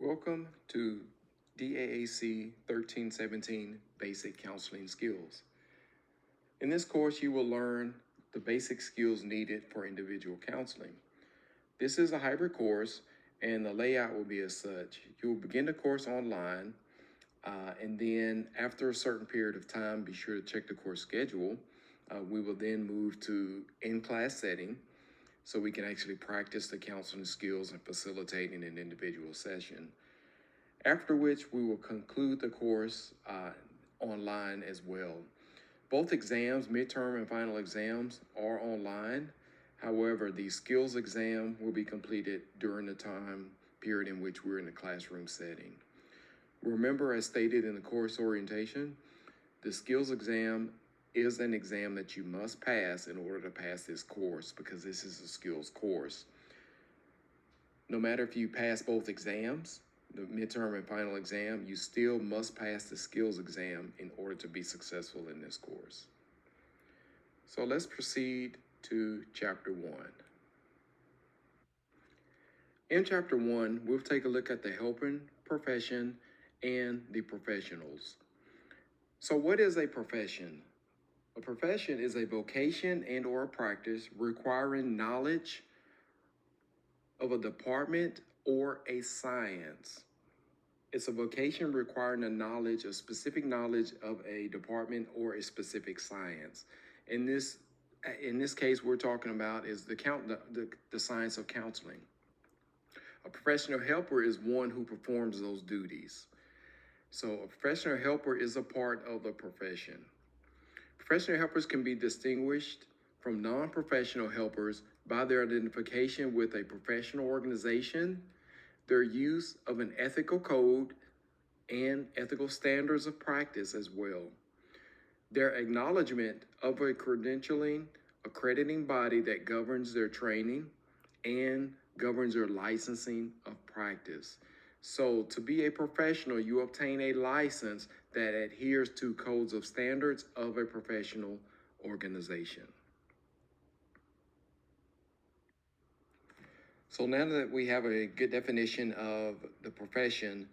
Welcome to DAAC 1317 Basic Counseling Skills. In this course, you will learn the basic skills needed for individual counseling. This is a hybrid course, and the layout will be as such. You will begin the course online, and then after a certain period of time, be sure to check the course schedule. We will then move to in-class setting, so we can actually practice the counseling skills and facilitating an individual session. After which we will conclude the course online as well. Both exams, midterm and final exams, are online. However, the skills exam will be completed during the time period in which we're in the classroom setting. Remember, as stated in the course orientation, the skills exam is an exam that you must pass in order to pass this course, because this is a skills course. No matter if you pass both exams, the midterm and final exam, you still must pass the skills exam in order to be successful in this course. So let's proceed to chapter 1. In chapter 1, we'll take a look at the helping profession and the professionals. So what is a profession? A profession is a vocation and or a practice requiring knowledge of a department or a science. It's a vocation requiring a specific knowledge of a department or a specific science. In this case, we're talking about is the science of counseling. A professional helper is one who performs those duties. So a professional helper is a part of the profession. Professional helpers can be distinguished from non-professional helpers by their identification with a professional organization, their use of an ethical code, and ethical standards of practice as well. Their acknowledgement of a accrediting body that governs their training and governs their licensing of practice. So to be a professional, you obtain a license that adheres to codes of standards of a professional organization. So now that we have a good definition of the profession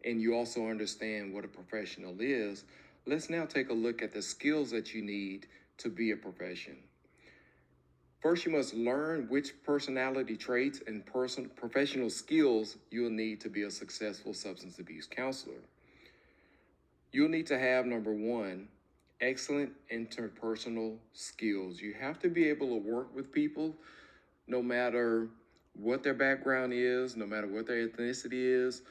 and you also understand what a professional is, let's now take a look at the skills that you need to be a profession. First, you must learn which personality traits and professional skills you'll need to be a successful substance abuse counselor. You'll need to have, number one, excellent interpersonal skills. You have to be able to work with people no matter what their background is, no matter what their ethnicity is,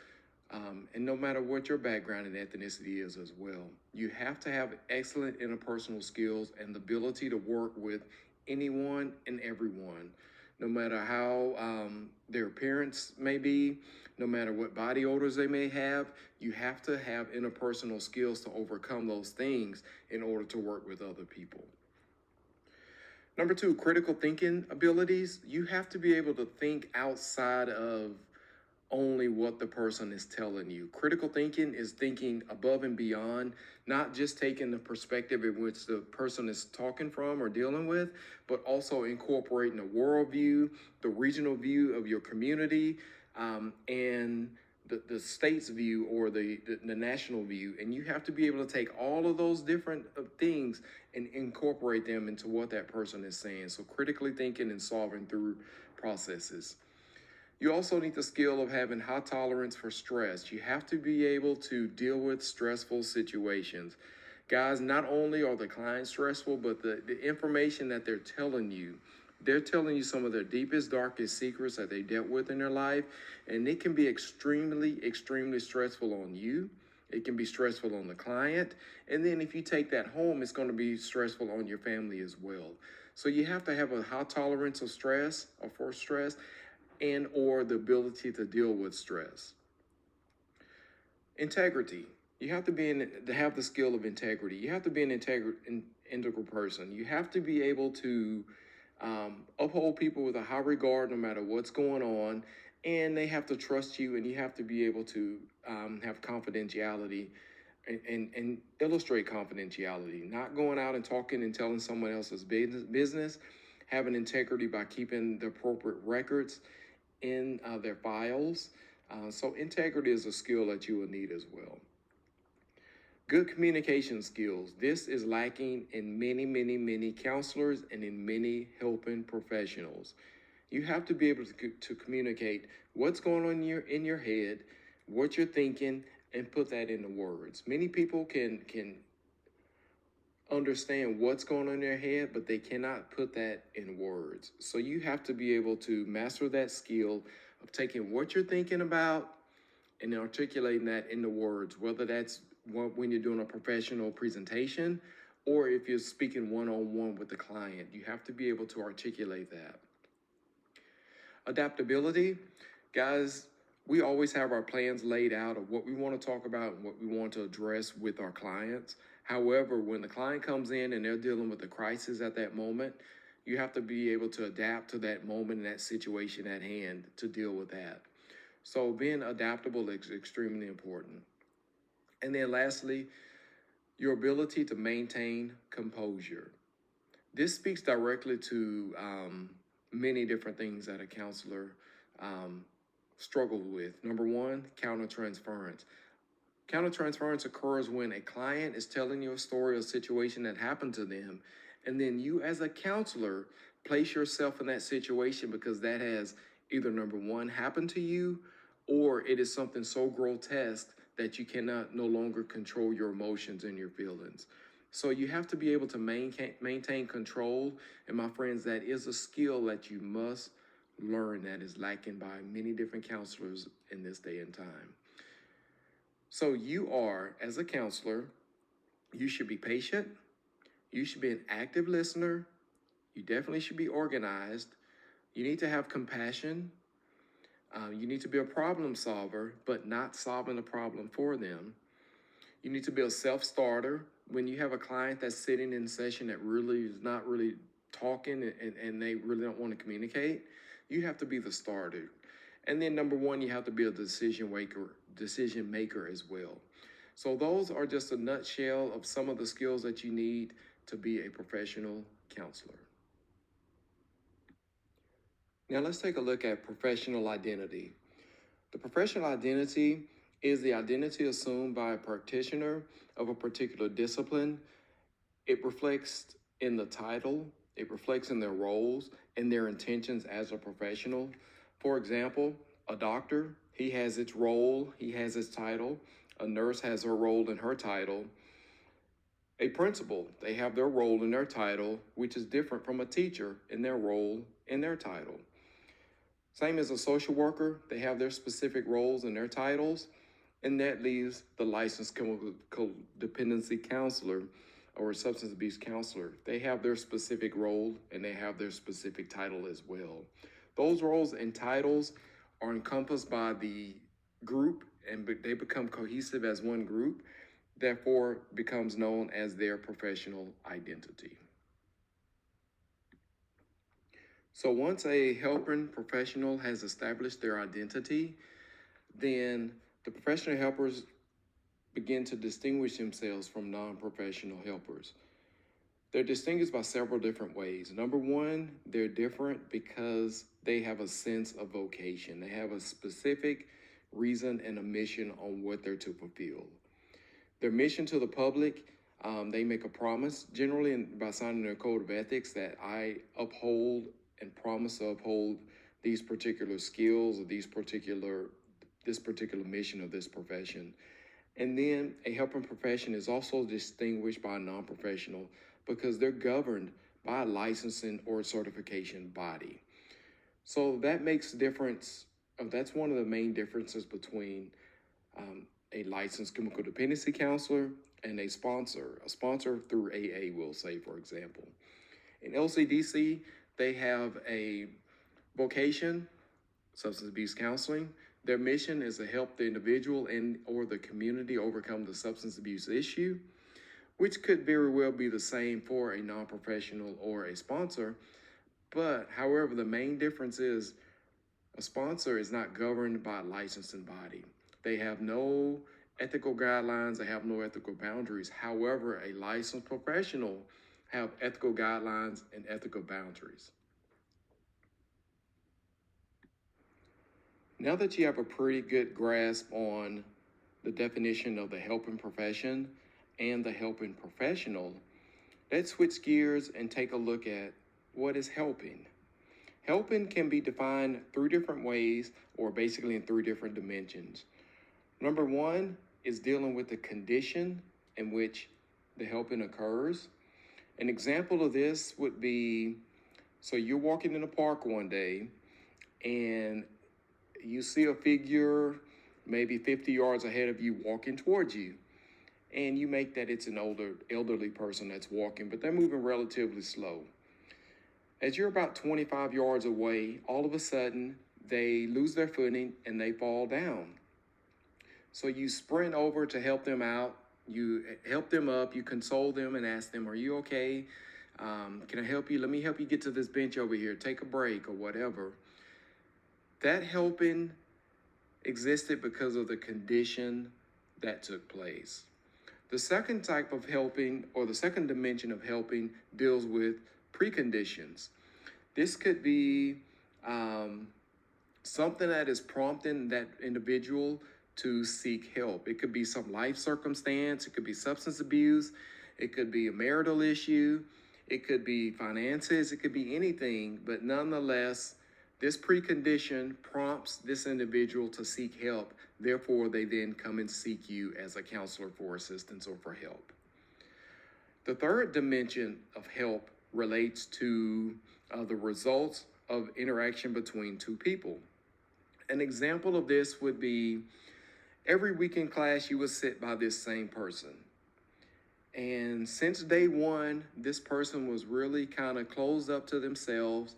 and no matter what your background and ethnicity is as well. You have to have excellent interpersonal skills and the ability to work with anyone and everyone, no matter how their appearance may be, no matter what body odors they may have. You have to have interpersonal skills to overcome those things in order to work with other people. Number two, critical thinking abilities. You have to be able to think outside of only what the person is telling you. Critical thinking is thinking above and beyond, not just taking the perspective in which the person is talking from or dealing with, but also incorporating the worldview, the regional view of your community, and the state's view or the national view. And you have to be able to take all of those different things and incorporate them into what that person is saying. So critically thinking and solving through processes. You also need the skill of having high tolerance for stress. You have to be able to deal with stressful situations. Guys, not only are the clients stressful, but the information that they're telling you some of their deepest, darkest secrets that they dealt with in their life, and it can be extremely, extremely stressful on you. It can be stressful on the client, and then if you take that home, it's going to be stressful on your family as well. So you have to have a high tolerance of stress or for stress, and or the ability to deal with stress. Integrity. You have to have the skill of integrity. You have to be an integral person. You have to be able to uphold people with a high regard no matter what's going on, and they have to trust you, and you have to be able to have confidentiality and illustrate confidentiality, not going out and talking and telling someone else's business, having integrity by keeping the appropriate records in their files, So integrity is a skill that you will need as well. Good communication skills. This is lacking in many, many, many counselors and in many helping professionals. You have to be able to communicate what's going on in your head, what you're thinking, and put that into words. Many people can understand what's going on in their head, but they cannot put that in words. So you have to be able to master that skill of taking what you're thinking about and articulating that into words, whether that's when you're doing a professional presentation or if you're speaking one-on-one with the client. You have to be able to articulate that. Adaptability, guys, we always have our plans laid out of what we want to talk about and what we want to address with our clients. However, when the client comes in and they're dealing with a crisis at that moment, you have to be able to adapt to that moment and that situation at hand to deal with that. So being adaptable is extremely important. And then lastly, your ability to maintain composure. This speaks directly to many different things that a counselor struggles with. Number one, countertransference. Countertransference occurs when a client is telling you a story or situation that happened to them, and then you as a counselor place yourself in that situation because that has either number one happened to you or it is something so grotesque that you cannot no longer control your emotions and your feelings. So you have to be able to maintain control. And my friends, that is a skill that you must learn that is lacking by many different counselors in this day and time. So you are, as a counselor, you should be patient. You should be an active listener. You definitely should be organized. You need to have compassion. You need to be a problem solver, but not solving the problem for them. You need to be a self-starter. When you have a client that's sitting in session that really is not really talking and they really don't want to communicate, you have to be the starter. And then number one, you have to be a decision maker as well. So those are just a nutshell of some of the skills that you need to be a professional counselor. Now let's take a look at professional identity. The professional identity is the identity assumed by a practitioner of a particular discipline. It reflects in the title, it reflects in their roles and their intentions as a professional. For example, a doctor, he has its role, he has its title. A nurse has her role and her title. A principal, they have their role and their title, which is different from a teacher in their role and their title. Same as a social worker, they have their specific roles and their titles, and that leaves the licensed chemical dependency counselor or substance abuse counselor. They have their specific role and they have their specific title as well. Those roles and titles are encompassed by the group and they become cohesive as one group, therefore becomes known as their professional identity. So once a helping professional has established their identity, then the professional helpers begin to distinguish themselves from non-professional helpers. They're distinguished by several different ways. Number one, they're different because they have a sense of vocation. They have a specific reason and a mission on what they're to fulfill. Their mission to the public, they make a promise, generally by signing their code of ethics, that I uphold and promise to uphold these particular skills or this particular mission of this profession. And then a helping profession is also distinguished by a non-professional because they're governed by a licensing or certification body. So that makes difference. That's one of the main differences between a licensed chemical dependency counselor and a sponsor through AA, we'll say, for example. In LCDC, they have a vocation, substance abuse counseling. Their mission is to help the individual and or the community overcome the substance abuse issue, which could very well be the same for a non-professional or a sponsor. But however, the main difference is a sponsor is not governed by a licensing body. They have no ethical guidelines, they have no ethical boundaries. However, a licensed professional have ethical guidelines and ethical boundaries. Now that you have a pretty good grasp on the definition of the helping profession and the helping professional, let's switch gears and take a look at what is helping. Helping can be defined three different ways, or basically in three different dimensions. Number one is dealing with the condition in which the helping occurs. An example of this would be, so you're walking in the park one day and you see a figure maybe 50 yards ahead of you walking towards you. And you make that it's an elderly person that's walking, but they're moving relatively slow. As you're about 25 yards away, all of a sudden they lose their footing and they fall down. So you sprint over to help them out. You help them up, you console them and ask them, "Are you okay? Can I help you? Let me help you get to this bench over here. Take a break," or whatever. That helping existed because of the condition that took place. The second type of helping, or the second dimension of helping, deals with preconditions. This could be something that is prompting that individual to seek help. It could be some life circumstance, it could be substance abuse, it could be a marital issue, it could be finances, it could be anything, but nonetheless, this precondition prompts this individual to seek help. Therefore, they then come and seek you as a counselor for assistance or for help. The third dimension of help relates to the results of interaction between two people. An example of this would be every week in class, you would sit by this same person. And since day one, this person was really kind of closed up to themselves.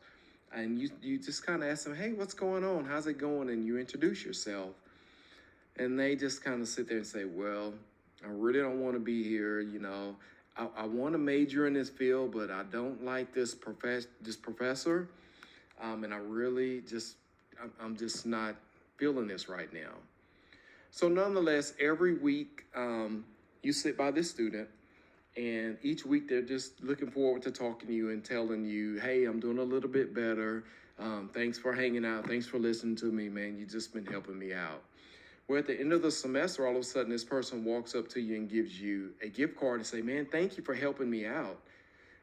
And you just kind of ask them, "Hey, what's going on? How's it going?" And you introduce yourself. And they just kind of sit there and say, "Well, I really don't want to be here. I want to major in this field, but I don't like this professor. And I'm just not feeling this right now." So nonetheless, every week you sit by this student, and each week they're just looking forward to talking to you and telling you, "Hey, I'm doing a little bit better. Thanks for hanging out. Thanks for listening to me, man. You've just been helping me out." Well, at the end of the semester, all of a sudden, this person walks up to you and gives you a gift card and say, "Man, thank you for helping me out."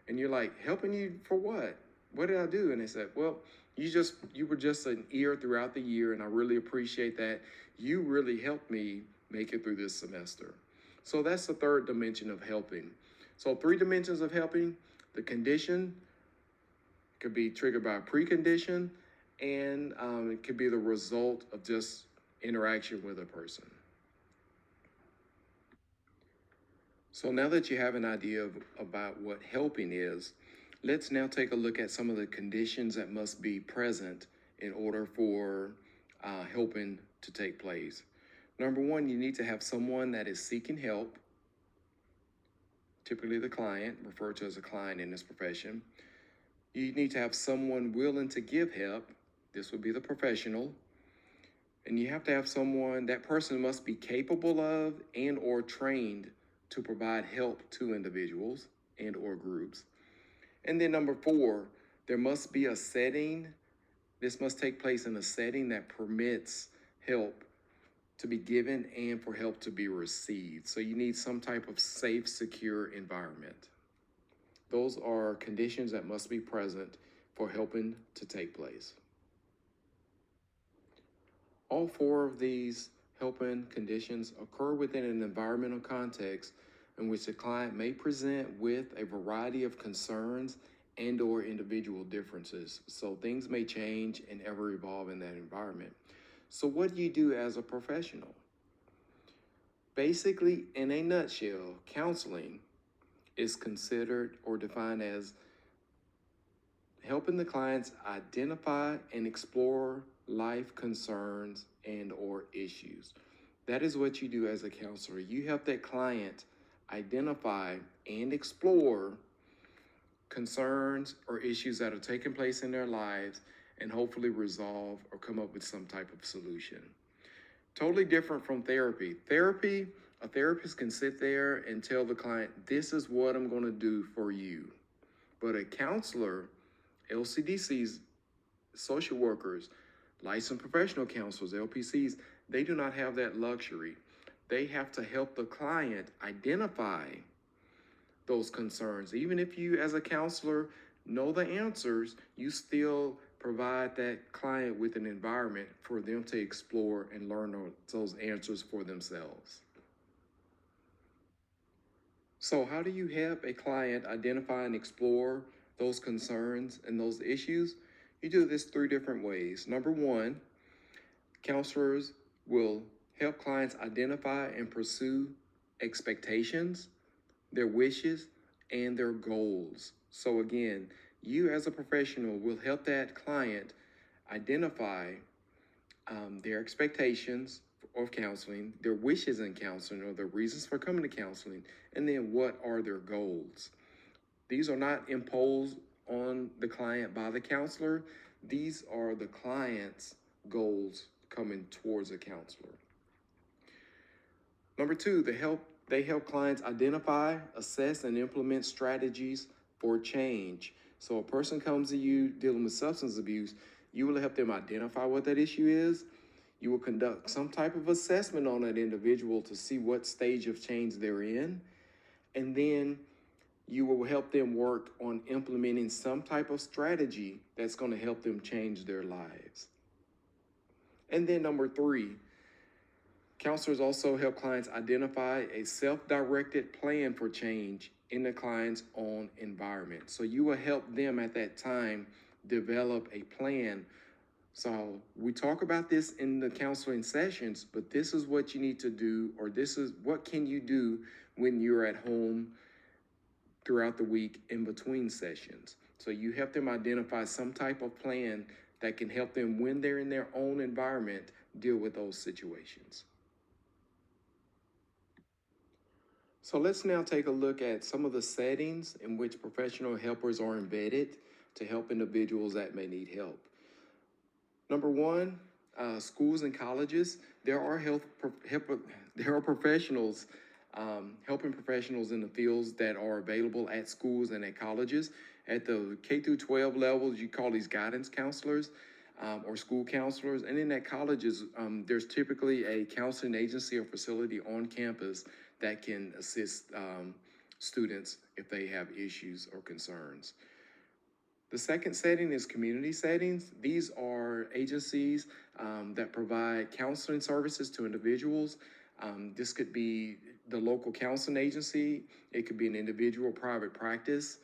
And you're like, "Helping you for what? What did I do?" And they said, "Well, you were just an ear throughout the year, and I really appreciate that. You really helped me make it through this semester." So that's the third dimension of helping. So three dimensions of helping: the condition could be triggered by a precondition, and it could be the result of just interaction with a person. So now that you have an idea about what helping is, let's now take a look at some of the conditions that must be present in order for helping to take place. Number one, you need to have someone that is seeking help, typically the client, referred to as a client in this profession. You need to have someone willing to give help. This would be the professional. And you have to have someone, that person must be capable of and or trained to provide help to individuals and or groups. And then number four, there must be a setting. This must take place in a setting that permits help to be given and for help to be received. So you need some type of safe, secure environment. Those are conditions that must be present for helping to take place. All four of these helping conditions occur within an environmental context in which the client may present with a variety of concerns and or individual differences. So things may change and ever evolve in that environment. So what do you do as a professional? Basically, in a nutshell, counseling is considered or defined as helping the clients identify and explore life concerns and or issues. That is what you do as a counselor. You help that client identify and explore concerns or issues that are taking place in their lives and hopefully resolve or come up with some type of solution. Totally different from therapy. A therapist can sit there and tell the client, "This is what I'm going to do for you." But a counselor, LCDCs, social workers, Licensed professional counselors, LPCs, they do not have that luxury. They have to help the client identify those concerns. Even if you, as a counselor, know the answers, you still provide that client with an environment for them to explore and learn those answers for themselves. So, how do you help a client identify and explore those concerns and those issues? You do this three different ways. Number one, counselors will help clients identify and pursue expectations, their wishes, and their goals. So, again, you as a professional will help that client identify their expectations of counseling, their wishes in counseling, or their reasons for coming to counseling, and then what are their goals. These are not imposed on the client by the counselor. These are the client's goals coming towards a counselor. Number two, they help clients identify, assess, and implement strategies for change. So a person comes to you dealing with substance abuse, you will help them identify what that issue is. You will conduct some type of assessment on that individual to see what stage of change they're in. And then you will help them work on implementing some type of strategy that's going to help them change their lives. And then number three, counselors also help clients identify a self-directed plan for change in the client's own environment. So you will help them at that time develop a plan. So we talk about this in the counseling sessions, but this is what you need to do, or this is what can you do when you're at home throughout the week in between sessions. So you help them identify some type of plan that can help them, when they're in their own environment, deal with those situations. So let's now take a look at some of the settings in which professional helpers are embedded to help individuals that may need help. Number one, schools and colleges. There are professionals, helping professionals in the fields that are available at schools and at colleges. At the K through 12 levels, you call these guidance counselors or school counselors. And then at colleges, there's typically a counseling agency or facility on campus that can assist students if they have issues or concerns. The second setting is community settings. These are agencies that provide counseling services to individuals. This could be the local counseling agency. It could be an individual private practice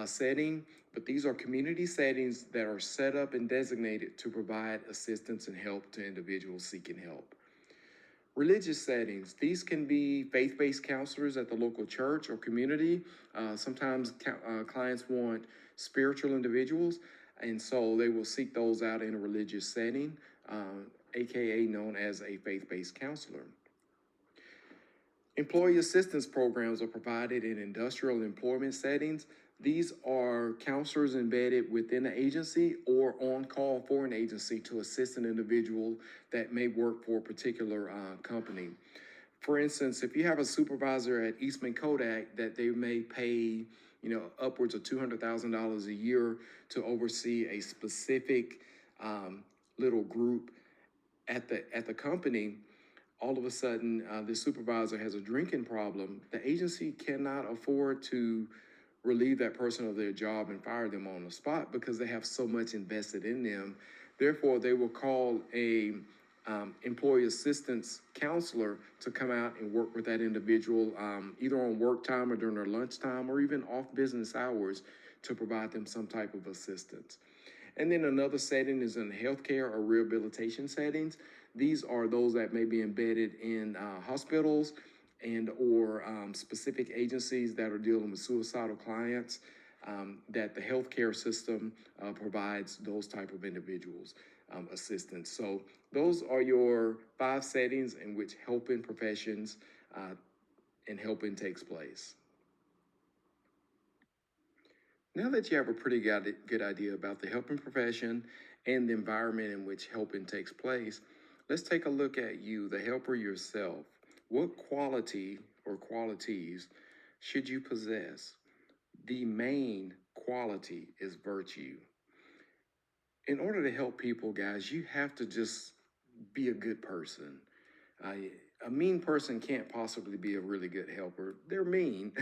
setting, but these are community settings that are set up and designated to provide assistance and help to individuals seeking help. Religious settings, these can be faith-based counselors at the local church or community. Sometimes clients want spiritual individuals, and so they will seek those out in a religious setting, aka known as a faith-based counselor. Employee assistance programs are provided in industrial employment settings. These are counselors embedded within an agency or on call for an agency to assist an individual that may work for a particular company. For instance, if you have a supervisor at Eastman Kodak that they may pay, upwards of $200,000 a year to oversee a specific little group at the company, all of a sudden the supervisor has a drinking problem. The agency cannot afford to relieve that person of their job and fire them on the spot because they have so much invested in them. Therefore, they will call a employee assistance counselor to come out and work with that individual, either on work time or during their lunchtime or even off business hours, to provide them some type of assistance. And then another setting is in healthcare or rehabilitation settings. These are those that may be embedded in hospitals and or specific agencies that are dealing with suicidal clients, that the healthcare system provides those type of individuals assistance. So those are your 5 settings in which helping professions and helping takes place. Now that you have a pretty good idea about the helping profession and the environment in which helping takes place, let's take a look at you, the helper yourself. What quality or qualities should you possess? The main quality is virtue. In order to help people, guys, you have to just be a good person. Uh, a mean person can't possibly be a really good helper. They're mean.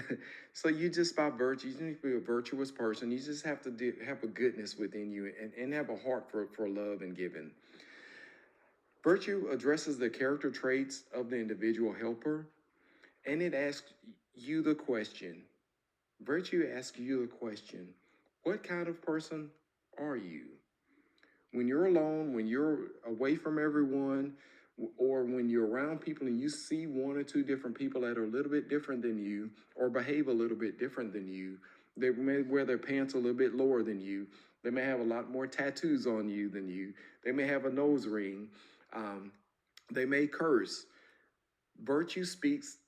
So you just by virtue, you need to be a virtuous person. You just have to have a goodness within you and have a heart for love and giving. Virtue addresses the character traits of the individual helper, and it asks you the question. Virtue asks you the question, what kind of person are you? When you're alone, when you're away from everyone, or when you're around people and you see one or two different people that are a little bit different than you or behave a little bit different than you, they may wear their pants a little bit lower than you. They may have a lot more tattoos on you than you. They may have a nose ring. Um, they may curse. Virtue speaks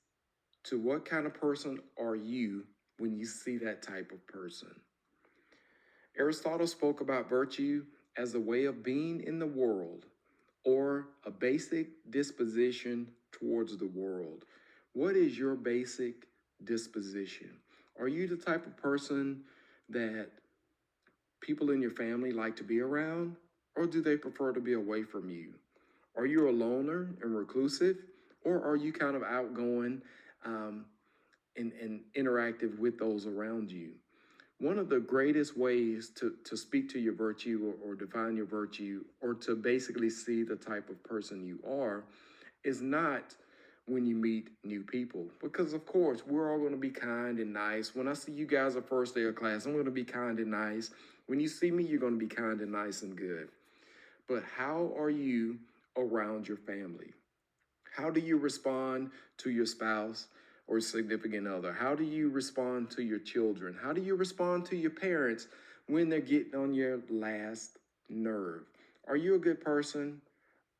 to what kind of person are you when you see that type of person. Aristotle spoke about virtue as a way of being in the world or a basic disposition towards the world. What is your basic disposition? Are you the type of person that people in your family like to be around, or do they prefer to be away from you? Are you a loner and reclusive, or are you kind of outgoing um, and interactive with those around you? One of the greatest ways to speak to your virtue or define your virtue or to basically see the type of person you are is not when you meet new people. Because, of course, we're all going to be kind and nice. When I see you guys the first day of class, I'm going to be kind and nice. When you see me, you're going to be kind and nice and good. But how are you around your family? How do you respond to your spouse or significant other? How do you respond to your children? How do you respond to your parents when they're getting on your last nerve? Are you a good person?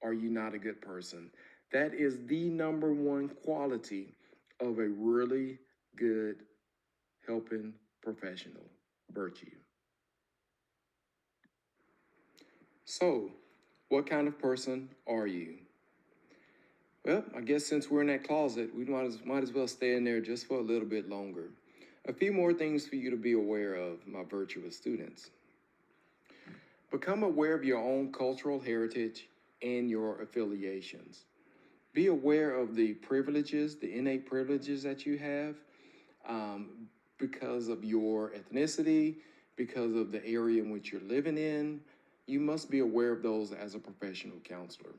Are you not a good person? That is the number one quality of a really good helping professional, virtue. So, what kind of person are you? Well, I guess since we're in that closet, we might as well stay in there just for a little bit longer. A few more things for you to be aware of, my virtuous students. Become aware of your own cultural heritage and your affiliations. Be aware of the privileges, the innate privileges that you have because of your ethnicity, because of the area in which you're living in. You must be aware of those as a professional counselor.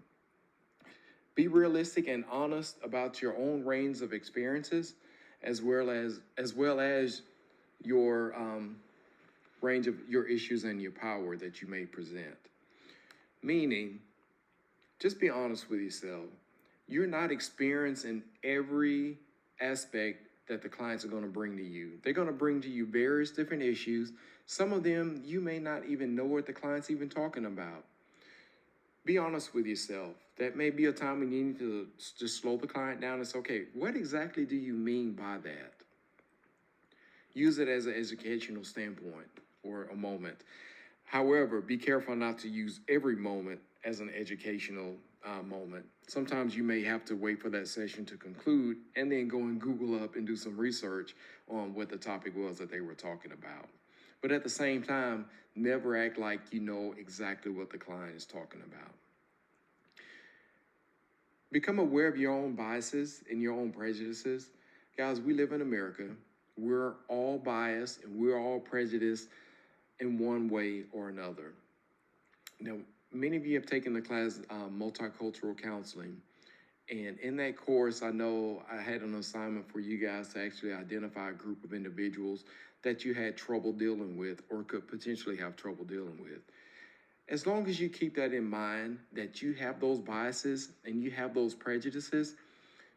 Be realistic and honest about your own range of experiences, as well as your range of your issues and your power that you may present. Meaning, just be honest with yourself. You're not experiencing every aspect that the clients are going to bring to you. They're going to bring to you various different issues. Some of them you may not even know what the client's even talking about. Be honest with yourself. That may be a time when you need to just slow the client down and say, okay, what exactly do you mean by that? Use it as an educational standpoint or a moment. However, be careful not to use every moment as an educational moment. Sometimes you may have to wait for that session to conclude and then go and Google up and do some research on what the topic was that they were talking about. But at the same time, never act like you know exactly what the client is talking about. Become aware of your own biases and your own prejudices. Guys, we live in America. We're all biased and we're all prejudiced in one way or another. Now, many of you have taken the class Multicultural Counseling. And in that course, I know I had an assignment for you guys to actually identify a group of individuals that you had trouble dealing with or could potentially have trouble dealing with. As long as you keep that in mind, that you have those biases and you have those prejudices,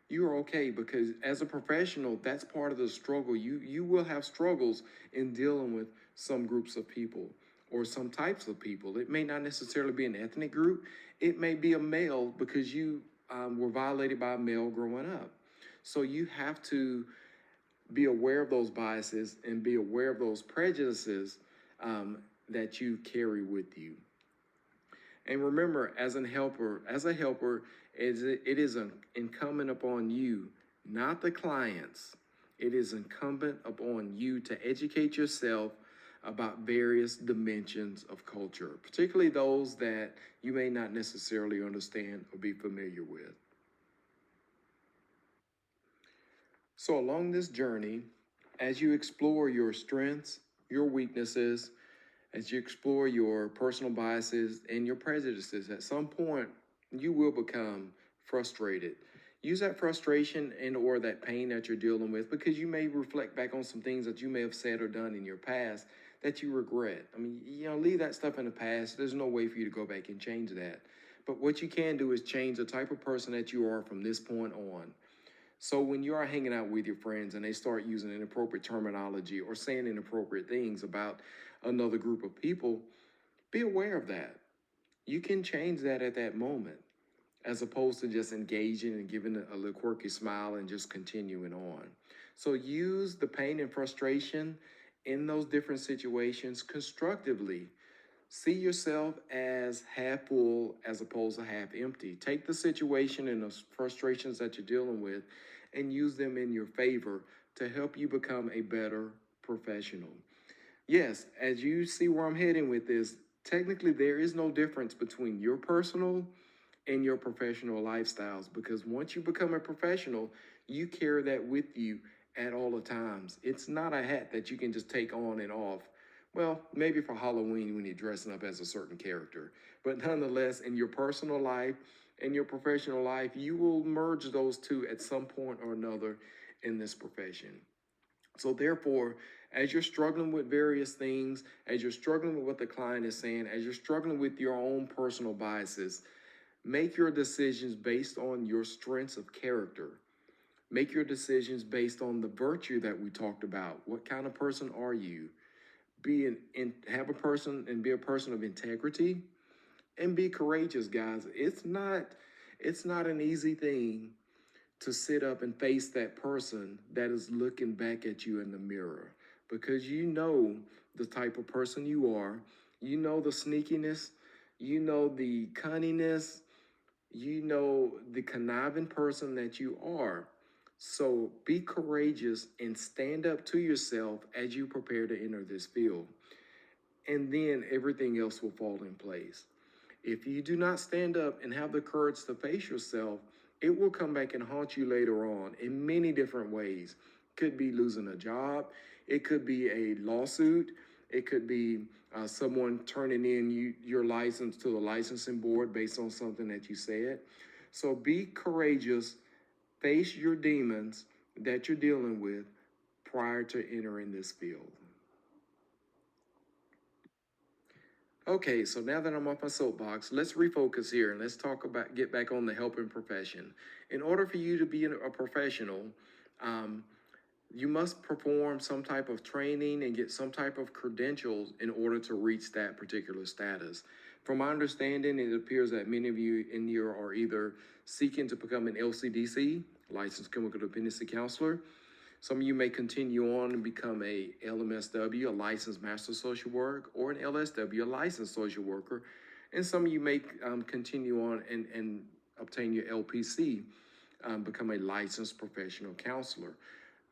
you're okay, because as a professional, that's part of the struggle. You will have struggles in dealing with some groups of people or some types of people. It may not necessarily be an ethnic group. It may be a male because you were violated by a male growing up. So you have to be aware of those biases and be aware of those prejudices that you carry with you. And remember, as a helper, it is incumbent upon you, not the clients. It is incumbent upon you to educate yourself about various dimensions of culture, particularly those that you may not necessarily understand or be familiar with. So, along this journey, as you explore your strengths, your weaknesses, as you explore your personal biases and your prejudices, at some point you will become frustrated. Use that frustration and or that pain that you're dealing with because you may reflect back on some things that you may have said or done in your past that you regret. I mean, leave that stuff in the past. There's no way for you to go back and change that. But what you can do is change the type of person that you are from this point on. So when you are hanging out with your friends and they start using inappropriate terminology or saying inappropriate things about another group of people, be aware of that. You can change that at that moment, as opposed to just engaging and giving a little quirky smile and just continuing on. So use the pain and frustration in those different situations constructively. See yourself as half full as opposed to half empty. Take the situation and those frustrations that you're dealing with and use them in your favor to help you become a better professional. Yes, as you see where I'm heading with this, technically there is no difference between your personal and your professional lifestyles because once you become a professional, you carry that with you at all the times. It's not a hat that you can just take on and off. Well, maybe for Halloween when you're dressing up as a certain character. But nonetheless, in your personal life and your professional life, you will merge those two at some point or another in this profession. So therefore, as you're struggling with various things, as you're struggling with what the client is saying, as you're struggling with your own personal biases, make your decisions based on your strengths of character. Make your decisions based on the virtue that we talked about. What kind of person are you? Have a person and be a person of integrity and be courageous, guys. It's not an easy thing to sit up and face that person that is looking back at you in the mirror because you know the type of person you are, you know the sneakiness, you know the cunningness, you know the conniving person that you are. So be courageous and stand up to yourself as you prepare to enter this field. And then everything else will fall in place. If you do not stand up and have the courage to face yourself, it will come back and haunt you later on in many different ways. Could be losing a job, it could be a lawsuit, it could be someone turning in your license to the licensing board based on something that you said. So be courageous, face your demons that you're dealing with prior to entering this field. Okay, so now that I'm off my soapbox, let's refocus here and let's get back on the helping profession. In order for you to be a professional, um, you must perform some type of training and get some type of credentials in order to reach that particular status. From my understanding, it appears that many of you in here are either seeking to become an LCDC, licensed clinical dependency counselor. Some of you may continue on and become a LMSW, a licensed master social worker, or an LSW, a licensed social worker. And some of you may continue on and obtain your LPC, become a licensed professional counselor.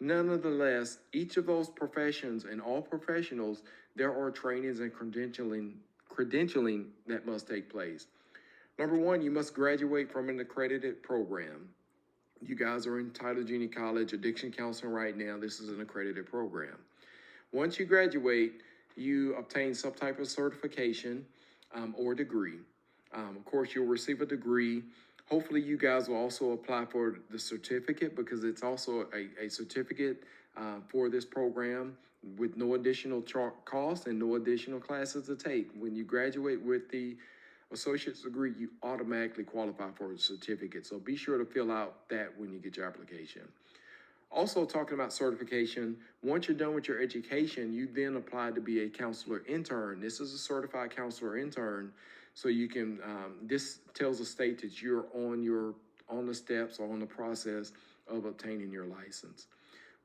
Nonetheless, each of those professions and all professionals, there are trainings and credentialing that must take place. Number one, you must graduate from an accredited program. You guys are in Tyler Junior College Addiction Counseling right now. This is an accredited program. Once you graduate, you obtain some type of certification or degree. Of course, you'll receive a degree. Hopefully, you guys will also apply for the certificate because it's also a certificate for this program with no additional cost and no additional classes to take. When you graduate with the associate's degree, you automatically qualify for a certificate. So be sure to fill out that when you get your application. Also, talking about certification, once you're done with your education, you then apply to be a counselor intern. This is a certified counselor intern. So you can, this tells the state that you're on the steps or on the process of obtaining your license.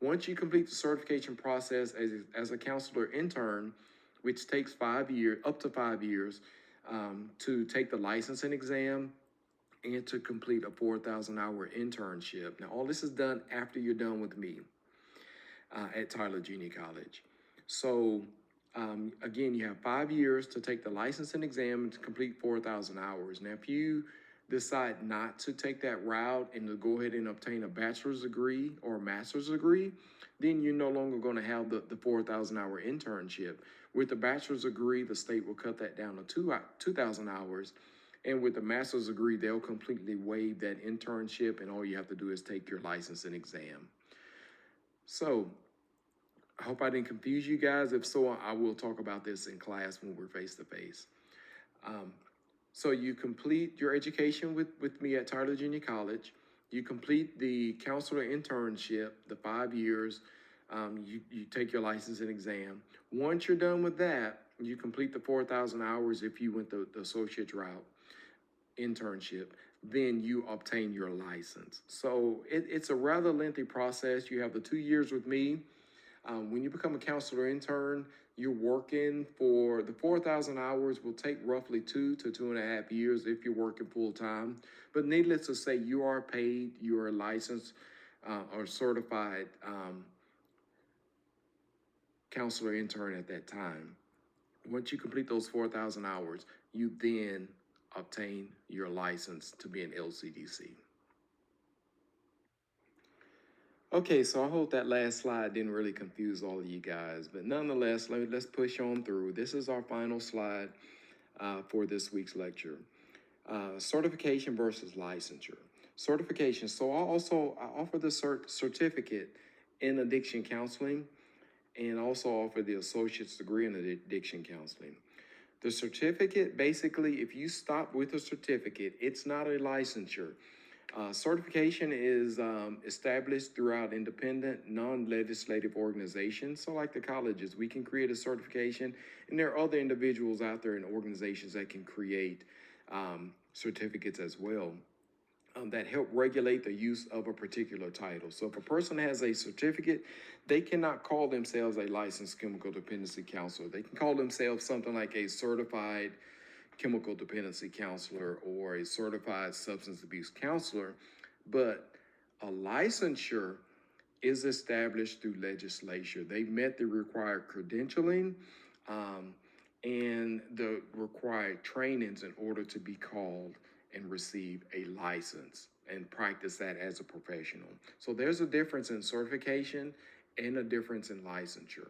Once you complete the certification process as a counselor intern, which takes 5 years, up to 5 years, to take the licensing exam and to complete a 4,000-hour internship. Now, all this is done after you're done with me at Tyler Junior College. So Again, you have 5 years to take the licensing exam and to complete 4,000 hours. Now, if you decide not to take that route and to go ahead and obtain a bachelor's degree or a master's degree, then you're no longer going to have the 4,000 hour internship. With the bachelor's degree, the state will cut that down to 2,000 hours. And with the master's degree, they'll completely waive that internship, and all you have to do is take your licensing exam. So, I hope I didn't confuse you guys. If so, I will talk about this in class when we're face to face. So you complete your education with me at Tyler Junior College. You complete the counselor internship, the 5 years. You take your licensing exam. Once you're done with that, you complete the 4,000 hours if you went the associate's route internship, then you obtain your license. So it's a rather lengthy process. You have the 2 years with me. When you become a counselor intern, you're working for the 4,000 hours will take roughly 2 to 2.5 years if you're working full time. But needless to say, you are paid, you are licensed or certified counselor intern at that time. Once you complete those 4,000 hours, you then obtain your license to be an LCDC. Okay, so I hope that last slide didn't really confuse all of you guys, but nonetheless, let's push on through. This is our final slide for this week's lecture. Certification versus licensure. Certification. So I offer the certificate in addiction counseling, and also offer the associate's degree in addiction counseling. The certificate, basically, if you stop with a certificate, it's not a licensure. Certification is established throughout independent, non-legislative organizations. So like the colleges, we can create a certification, and there are other individuals out there in organizations that can create certificates as well that help regulate the use of a particular title. So if a person has a certificate, they cannot call themselves a licensed chemical dependency counselor. They can call themselves something like a certified chemical dependency counselor or a certified substance abuse counselor, but a licensure is established through legislature. They've met the required credentialing and the required trainings in order to be called and receive a license and practice that as a professional. So there's a difference in certification and a difference in licensure.